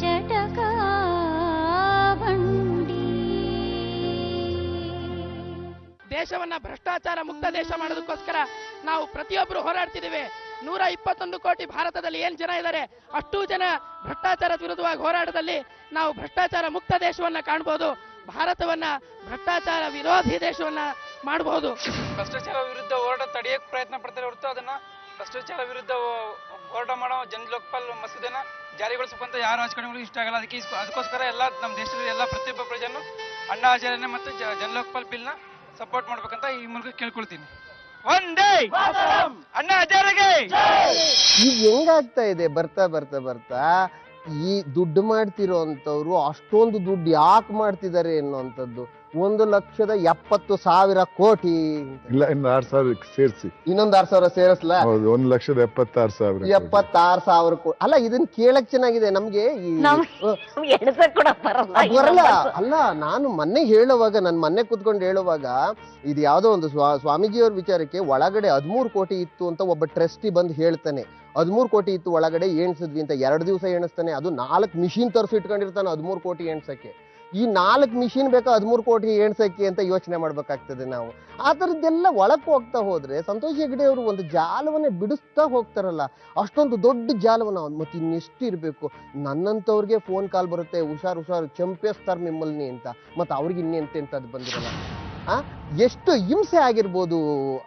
ಚಟಕ ದೇಶವನ್ನ ಭ್ರಷ್ಟಾಚಾರ ಮುಕ್ತ ದೇಶ ಮಾಡೋದಕ್ಕೋಸ್ಕರ ನಾವು ಪ್ರತಿಯೊಬ್ಬರು ಹೋರಾಡ್ತಿದ್ದೇವೆ. 121 ಕೋಟಿ ಭಾರತದಲ್ಲಿ ಏನ್ ಜನ ಇದ್ದಾರೆ, ಅಷ್ಟು ಜನ ಭ್ರಷ್ಟಾಚಾರದ ವಿರುದ್ಧವಾಗಿ ಹೋರಾಟದಲ್ಲಿ ನಾವು ಭ್ರಷ್ಟಾಚಾರ ಮುಕ್ತ ದೇಶವನ್ನ ಕಾಣಬಹುದು. ಭಾರತವನ್ನ ಭ್ರಷ್ಟಾಚಾರ ವಿರೋಧಿ ದೇಶವನ್ನ ಮಾಡಬಹುದು. ಭ್ರಷ್ಟಾಚಾರ ವಿರುದ್ಧ ಹೋರಾಟ ತಡೆಯಕ್ಕೆ ಪ್ರಯತ್ನ ಪಡ್ತಾರೆ ಹೊರತು ಅದನ್ನ ಭ್ರಷ್ಟಾಚಾರ ವಿರುದ್ಧ ಹೋರಾಟ ಮಾಡೋ ಜನ್ ಲೋಕಪಾಲ್ ಮಸೂದೆನ ಜಾರಿಗೊಳಿಸಬೇಕಂತ ಯಾರು ರಾಜಕಾರಣಿಗಳು ಇಷ್ಟ ಆಗಲ್ಲ. ಅದಕ್ಕೋಸ್ಕರ ಎಲ್ಲ ನಮ್ಮ ದೇಶದಲ್ಲಿ ಎಲ್ಲ ಪ್ರತಿಯೊಬ್ಬ ಪ್ರಜೆಯನ್ನು ಅಣ್ಣಾ ಹಜಾರೆ ಮತ್ತು ಜನ್ ಲೋಕಪಾಲ್ ಬಿಲ್ ನ ಸಪೋರ್ಟ್ ಮಾಡ್ಬೇಕಂತ ಈ ಮೂಲಕ ಕೇಳ್ಕೊಳ್ತೀನಿ. ಒಂದೇ ಅಣ್ಣಾ ಹಜಾರೆಗೆ. ಈಗ ಹೆಂಗಾಗ್ತಾ ಇದೆ, ಬರ್ತಾ ಬರ್ತಾ ಬರ್ತಾ ಈ ದುಡ್ಡು ಮಾಡ್ತಿರೋ ಅಂತವ್ರು ಅಷ್ಟೊಂದು ದುಡ್ಡು ಯಾಕೆ ಮಾಡ್ತಿದ್ದಾರೆ ಅನ್ನೋಂಥದ್ದು. 1,70,000 ಕೋಟಿ ಇಲ್ಲ, ಇನ್ನು 6,000 ಸೇರಿಸಿ, ಇನ್ನೊಂದು 6,000 ಸೇರಿಸ್ಲ, 1,76,000 76,000 ಕೋಟಿ. ಅಲ್ಲ, ಇದನ್ನ ಕೇಳಕ್ ಚೆನ್ನಾಗಿದೆ ನಮ್ಗೆ. ಬರಲ್ಲ ಅಲ್ಲ, ನಾನು ಮೊನ್ನೆ ಹೇಳುವಾಗ, ನಾನು ಮೊನ್ನೆ ಕುತ್ಕೊಂಡು ಹೇಳುವಾಗ, ಇದು ಯಾವ್ದೋ ಒಂದು ಸ್ವಾಮೀಜಿಯವ್ರ ವಿಚಾರಕ್ಕೆ ಒಳಗಡೆ 13 ಕೋಟಿ ಇತ್ತು ಅಂತ ಒಬ್ಬ ಟ್ರಸ್ಟಿ ಬಂದು ಹೇಳ್ತಾನೆ. 13 ಕೋಟಿ ಇತ್ತು ಒಳಗಡೆ ಎಣಿಸಿದ್ವಿ ಅಂತ 2 ದಿವಸ ಎಣಿಸ್ತಾನೆ. ಅದು 4 ಮಿಷಿನ್ ತರಿಸಿ ಇಟ್ಕೊಂಡಿರ್ತಾನೆ 13 ಕೋಟಿ ಎಣ್ಸಕ್ಕೆ. ಈ 4 ಮಿಷಿನ್ ಬೇಕಾ 13 ಕೋಟಿ ಎಣ್ಸಕ್ಕೆ ಅಂತ ಯೋಚನೆ ಮಾಡ್ಬೇಕಾಗ್ತದೆ ನಾವು. ಆ ಥರದ್ದೆಲ್ಲ ಒಳಕ್ ಹೋಗ್ತಾ ಹೋದ್ರೆ ಸಂತೋಷ್ ಹೆಗ್ಡೆ ಅವರು ಒಂದು ಜಾಲವನ್ನೇ ಬಿಡಿಸ್ತಾ ಹೋಗ್ತಾರಲ್ಲ, ಅಷ್ಟೊಂದು ದೊಡ್ಡ ಜಾಲವನ್ನ. ಮತ್ತೆ ಇನ್ನೆಷ್ಟು ಇರಬೇಕು, ನನ್ನಂತವ್ರಿಗೆ ಫೋನ್ ಕಾಲ್ ಬರುತ್ತೆ, ಹುಷಾರು ಚಂಪೇಸ್ತಾರ ನಿಮ್ಮಲ್ನಿ ಅಂತ. ಮತ್ತೆ ಅವ್ರಿಗೆ ಇನ್ನೆಂತೆಂತದ್ದು ಬಂದಿರಲ್ಲ. ಎಷ್ಟು ಹಿಂಸೆ ಆಗಿರ್ಬೋದು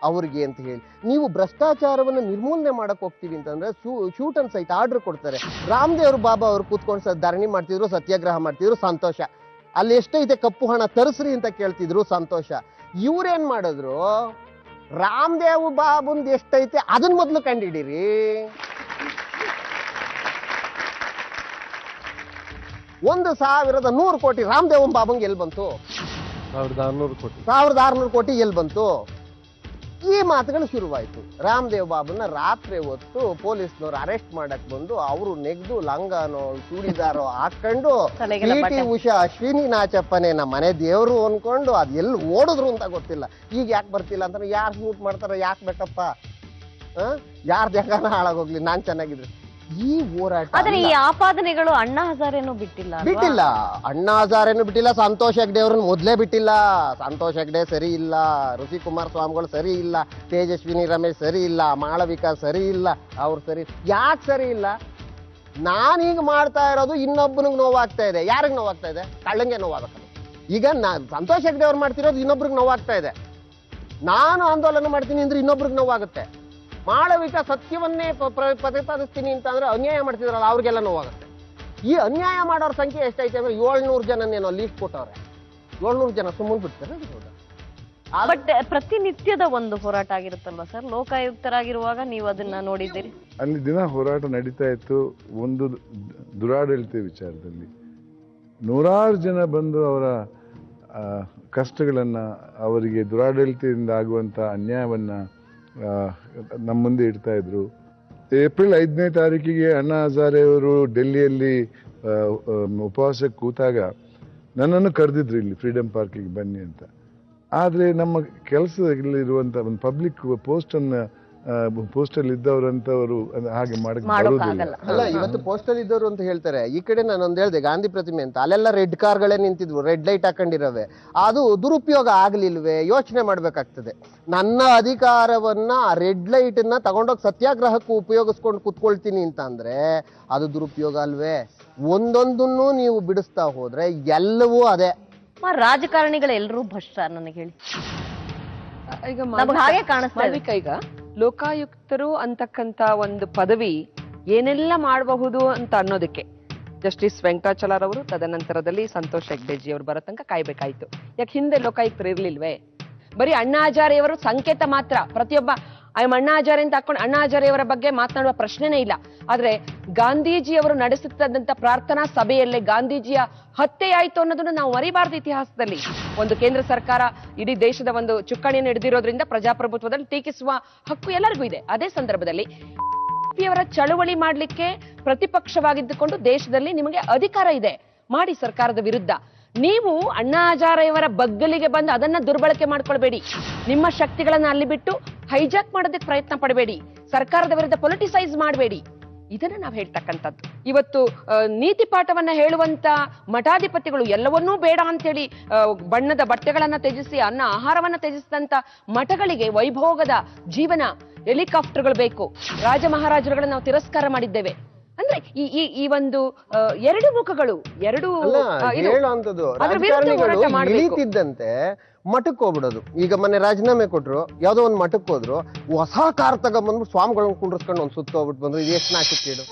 ಅವ್ರಿಗೆ ಅಂತ ಹೇಳಿ. ನೀವು ಭ್ರಷ್ಟಾಚಾರವನ್ನು ನಿರ್ಮೂಲನೆ ಮಾಡಕ್ ಹೋಗ್ತೀವಿ ಅಂತಂದ್ರೆ ಶೂಟ್ ಅಂಡ್ ಸೈಟ್ ಆರ್ಡರ್ ಕೊಡ್ತಾರೆ. ರಾಮದೇವ್ರ ಬಾಬಾ ಅವ್ರು ಕೂತ್ಕೊಂಡು ಧರಣಿ ಮಾಡ್ತಿದ್ರು, ಸತ್ಯಾಗ್ರಹ ಮಾಡ್ತಿದ್ರು, ಸಂತೋಷ. ಅಲ್ಲಿ ಎಷ್ಟೈತೆ ಕಪ್ಪು ಹಣ ತರಿಸ್ರಿ ಅಂತ ಕೇಳ್ತಿದ್ರು, ಸಂತೋಷ. ಇವ್ರೇನ್ ಮಾಡಿದ್ರು, ರಾಮದೇವ್ ಬಾಬುಂದ್ ಎಷ್ಟೈತೆ ಅದನ್ನ ಮೊದಲು ಕಂಡಿಡೀರಿ. 1,100 ಕೋಟಿ ರಾಮದೇವ್ ಬಾಬಂಗೆ ಎಲ್ಲಿ ಬಂತು? 1,600 ಕೋಟಿ ಎಲ್ಲಿ ಬಂತು? ಈ ಮಾತುಗಳು ಶುರುವಾಯ್ತು. ರಾಮದೇವ್ ಬಾಬುನ ರಾತ್ರಿ ಹೊತ್ತು ಪೊಲೀಸ್ನವ್ರು ಅರೆಸ್ಟ್ ಮಾಡಕ್ ಬಂದು ಅವರು ನೆಗ್ದು ಲಂಗಾನೋ ಚೂಡಿದಾರೋ ಹಾಕೊಂಡು ಪಿ.ಟಿ. ಉಷಾ ಅಶ್ವಿನಿ ನಾಚಪ್ಪನೇ ನಮ್ಮ ಮನೆ ದೇವ್ರು ಅನ್ಕೊಂಡು ಅದ್ ಎಲ್ಲಿ ಓಡಿದ್ರು ಅಂತ ಗೊತ್ತಿಲ್ಲ. ಈಗ ಯಾಕೆ ಬರ್ತಿಲ್ಲ ಅಂತ, ಯಾರು ಶೂಟ್ ಮಾಡ್ತಾರ, ಯಾಕೆ ಬೇಕಪ್ಪ, ಯಾರ ಜಗನ ಹಾಳಾಗೋಗ್ಲಿ, ನಾನ್ ಚೆನ್ನಾಗಿದ್ರೆ. ಈ ಹೋರಾಟ, ಆದ್ರೆ ಈ ಆಪಾದನೆಗಳು ಅಣ್ಣಾ ಹಜಾರೆನೂ ಬಿಟ್ಟಿಲ್ಲ. ಅಣ್ಣಾ ಹಜಾರೆನೂ ಬಿಟ್ಟಿಲ್ಲ, ಸಂತೋಷ್ ಹೆಗ್ಡೆ ಅವ್ರನ್ನ ಮೊದ್ಲೇ ಬಿಟ್ಟಿಲ್ಲ. ಸಂತೋಷ್ ಹೆಗ್ಡೆ ಸರಿ ಇಲ್ಲ, ಋಷಿ ಕುಮಾರ್ ಸ್ವಾಮಿಗಳು ಸರಿ ಇಲ್ಲ, ತೇಜಸ್ವಿನಿ ರಮೇಶ್ ಸರಿ ಇಲ್ಲ, ಮಾಳವಿಕಾ ಸರಿ ಇಲ್ಲ. ಅವ್ರು ಸರಿ ಯಾಕೆ ಸರಿ ಇಲ್ಲ? ನಾನೀಗ ಮಾಡ್ತಾ ಇರೋದು ಇನ್ನೊಬ್ಬನಿಗೆ ನೋವಾಗ್ತಾ ಇದೆ. ಯಾರಿಗೆ ನೋವಾಗ್ತಾ ಇದೆ? ಕಳ್ಳಂಗೆ ನೋವಾಗತ್ತಲ್ಲ. ಈಗ ಸಂತೋಷ್ ಹೆಗ್ಡೆ ಅವ್ರು ಮಾಡ್ತಿರೋದು ಇನ್ನೊಬ್ರಿಗೆ ನೋವಾಗ್ತಾ ಇದೆ. ನಾನು ಆಂದೋಲನ ಮಾಡ್ತೀನಿ ಅಂದ್ರೆ ಇನ್ನೊಬ್ರಿಗೆ ನೋವಾಗುತ್ತೆ. ಮಾಳವಿಕ ಸತ್ಯವನ್ನೇ ಪ್ರತಿಪಾದಿಸ್ತೀನಿ ಅಂತ ಅಂದ್ರೆ ಅನ್ಯಾಯ ಮಾಡ್ತಿದ್ರಲ್ಲ, ಅವ್ರಿಗೆಲ್ಲ ನೋವಾಗುತ್ತೆ. ಈ ಅನ್ಯಾಯ ಮಾಡೋರ ಸಂಖ್ಯೆ ಎಷ್ಟೈತೆ ಅಂದ್ರೆ 700 ಜನನೇನೋ ಲೀಸ್ಟ್ ಕೊಟ್ಟವ್ರೆ. 700 ಜನ ಸುಮ್ಮನೆ ಬಿಡ್ತಾರೆ. ಬಟ್ ಪ್ರತಿನಿತ್ಯದ ಒಂದು ಹೋರಾಟ ಆಗಿರುತ್ತಲ್ವಾ ಸರ್? ಲೋಕಾಯುಕ್ತರಾಗಿರುವಾಗ ನೀವು ಅದನ್ನ ನೋಡಿದ್ದೀರಿ. ಅಲ್ಲಿ ದಿನ ಹೋರಾಟ ನಡೀತಾ ಇತ್ತು. ಒಂದು ದುರಾಡಳಿತ ವಿಚಾರದಲ್ಲಿ 100 ಜನ ಬಂದು ಅವರ ಕಷ್ಟಗಳನ್ನ, ಅವರಿಗೆ ದುರಾಡಳಿತದಿಂದ ಆಗುವಂತ ಅನ್ಯಾಯವನ್ನ ನಮ್ಮ ಮುಂದೆ ಇಡ್ತಾ ಇದ್ರು. ಏಪ್ರಿಲ್ 5ನೇ ತಾರೀಕಿಗೆ ಅಣ್ಣಾ ಹಜಾರೆ ಅವರು ಡೆಲ್ಲಿಯಲ್ಲಿ ಉಪವಾಸಕ್ಕೆ ಕೂತಾಗ ನನ್ನನ್ನು ಕರೆದಿದ್ರು, ಇಲ್ಲಿ ಫ್ರೀಡಮ್ ಪಾರ್ಕಿಗೆ ಬನ್ನಿ ಅಂತ. ಆದರೆ ನಮ್ಮ ಕೆಲಸದಲ್ಲಿರುವಂಥ ಒಂದು ಪಬ್ಲಿಕ್ ಪೋಸ್ಟಲ್ ಇದ್ದವರಂತವರು ಹಾಗೆ ಮಾಡಕ್ ಬರೋದಿಲ್ಲ. ಅಲ್ಲ, ಇವತ್ತು ಪೋಸ್ಟಲ್ ಇದ್ದವರು ಅಂತ ಹೇಳ್ತಾರೆ. ಈ ಕಡೆ ನಾನೊಂದು ಹೇಳಿದೆ ಗಾಂಧಿ ಪ್ರತಿಮೆ ಅಂತ, ಅಲ್ಲೆಲ್ಲ ರೆಡ್ ಕಾರ್ಗಳೇ ನಿಂತಿದ್ವು, ರೆಡ್ ಲೈಟ್ ಹಾಕೊಂಡಿರವೆ. ಅದು ದುರುಪಯೋಗ ಆಗ್ಲಿಲ್ವೇ? ಯೋಚನೆ ಮಾಡ್ಬೇಕಾಗ್ತದೆ. ನನ್ನ ಅಧಿಕಾರವನ್ನ ರೆಡ್ ಲೈಟ್ ನ ತಗೊಂಡೋಗಿ ಸತ್ಯಾಗ್ರಹಕ್ಕೂ ಉಪಯೋಗಿಸ್ಕೊಂಡು ಕುತ್ಕೊಳ್ತೀನಿ ಅಂತ ಅಂದ್ರೆ ಅದು ದುರುಪಯೋಗ ಅಲ್ವೇ? ಒಂದೊಂದನ್ನು ನೀವು ಬಿಡಿಸ್ತಾ ಹೋದ್ರೆ ಎಲ್ಲವೂ ಅದೇ. ರಾಜಕಾರಣಿಗಳು ಎಲ್ಲರೂ ಭ್ರಷ್ಟ ನನಗೆ ಹೇಳಿ. ಈಗ ಹಾಗೆ ಕಾಣಿಸ್ತಾ ಈಗ ಲೋಕಾಯುಕ್ತರು ಅಂತಕ್ಕಂತ ಒಂದು ಪದವಿ ಏನೆಲ್ಲ ಮಾಡಬಹುದು ಅಂತ ಅನ್ನೋದಕ್ಕೆ ಜಸ್ಟಿಸ್ ವೆಂಕಟಾಚಲರವರು, ತದನಂತರದಲ್ಲಿ ಸಂತೋಷ್ ಹೆಗ್ಡೆಜಿ ಅವರು ಬರೋ ತನಕ ಕಾಯ್ಬೇಕಾಯ್ತು. ಯಾಕೆ ಹಿಂದೆ ಲೋಕಾಯುಕ್ತರು ಇರ್ಲಿಲ್ವೇ? ಬರೀ ಅಣ್ಣಾ ಹಜಾರೆಯವರು ಸಂಕೇತ ಮಾತ್ರ. ಪ್ರತಿಯೊಬ್ಬ ಅಣ್ಣಾ ಹಜಾರೆ ಅಂತ ಹಾಕೊಂಡು ಅಣ್ಣಾ ಹಜಾರೆಯವರ ಬಗ್ಗೆ ಮಾತನಾಡುವ ಪ್ರಶ್ನೆನೇ ಇಲ್ಲ. ಆದ್ರೆ ಗಾಂಧೀಜಿಯವರು ನಡೆಸುತ್ತಿದ್ದಂತ ಪ್ರಾರ್ಥನಾ ಸಭೆಯಲ್ಲೇ ಗಾಂಧೀಜಿಯ ಹತ್ಯೆಯಾಯಿತು ಅನ್ನೋದನ್ನ ನಾವು ಮರಿಬಾರದು. ಇತಿಹಾಸದಲ್ಲಿ ಒಂದು ಕೇಂದ್ರ ಸರ್ಕಾರ ಇಡೀ ದೇಶದ ಒಂದು ಚುಕ್ಕಾಣಿಯನ್ನು ಹಿಡಿದಿರೋದ್ರಿಂದ ಪ್ರಜಾಪ್ರಭುತ್ವದಲ್ಲಿ ಟೀಕಿಸುವ ಹಕ್ಕು ಎಲ್ಲರಿಗೂ ಇದೆ. ಅದೇ ಸಂದರ್ಭದಲ್ಲಿ ಅವರ ಚಳುವಳಿ ಮಾಡ್ಲಿಕ್ಕೆ ಪ್ರತಿಪಕ್ಷವಾಗಿದ್ದುಕೊಂಡು ದೇಶದಲ್ಲಿ ನಿಮಗೆ ಅಧಿಕಾರ ಇದೆ, ಮಾಡಿ ಸರ್ಕಾರದ ವಿರುದ್ಧ. ನೀವು ಅಣ್ಣಾ ಹಜಾರೆಯವರ ಬಗ್ಗಲಿಗೆ ಬಂದು ಅದನ್ನ ದುರ್ಬಳಕೆ ಮಾಡ್ಕೊಳ್ಬೇಡಿ. ನಿಮ್ಮ ಶಕ್ತಿಗಳನ್ನ ಅಲ್ಲಿ ಬಿಟ್ಟು ಹೈಜಾಕ್ ಮಾಡೋದಕ್ಕೆ ಪ್ರಯತ್ನ ಪಡಬೇಡಿ. ಸರ್ಕಾರದ ವಿರುದ್ಧ ಪೊಲಿಟಿಸೈಸ್ ಮಾಡಬೇಡಿ. ಇದನ್ನ ನಾವು ಹೇಳ್ತಕ್ಕಂಥದ್ದು. ಇವತ್ತು ನೀತಿ ಪಾಠವನ್ನ ಹೇಳುವಂತ ಮಠಾಧಿಪತಿಗಳು ಎಲ್ಲವನ್ನೂ ಬೇಡ ಅಂತೇಳಿ ಬಣ್ಣದ ಬಟ್ಟೆಗಳನ್ನ ತ್ಯಜಿಸಿ ಆಹಾರವನ್ನ ತ್ಯಜಿಸಿದಂತ ಮಠಗಳಿಗೆ ವೈಭೋಗದ ಜೀವನ, ಹೆಲಿಕಾಪ್ಟರ್ಗಳು ಬೇಕು, ರಾಜ ಮಹಾರಾಜರುಗಳನ್ನ ನಾವು ತಿರಸ್ಕಾರ ಮಾಡಿದ್ದೇವೆ ಅಂದ್ರೆ ಈ ಒಂದು ಎರಡು ಮುಖಗಳು, ಎರಡು ಹೇಳುವಂಥದ್ದು ರಾಜಕಾರಣಿಗಳು ಇಳಿತಿದ್ದಂತೆ ಮಠಕ್ಕೆ ಹೋಗ್ಬಿಡೋದು. ಈಗ ಮೊನ್ನೆ ರಾಜೀನಾಮೆ ಕೊಟ್ರು, ಯಾವ್ದೋ ಒಂದ್ ಮಠಕ್ಕೆ ಹೋದ್ರು, ಹೊಸ ಕಾರ್ ತಗೊಂಡ್ಬಂದು ಸ್ವಾಮಿಗಳನ್ನ ಕುಂಡ್ರಿಸ್ಕೊಂಡು ಒಂದ್ ಸುತ್ತ ಹೋಗ್ಬಿಟ್ಟು ಬಂದ್ರು. ಇದು ಎಷ್ಟು ನಾಚಿಕೆ ಕೇಳು.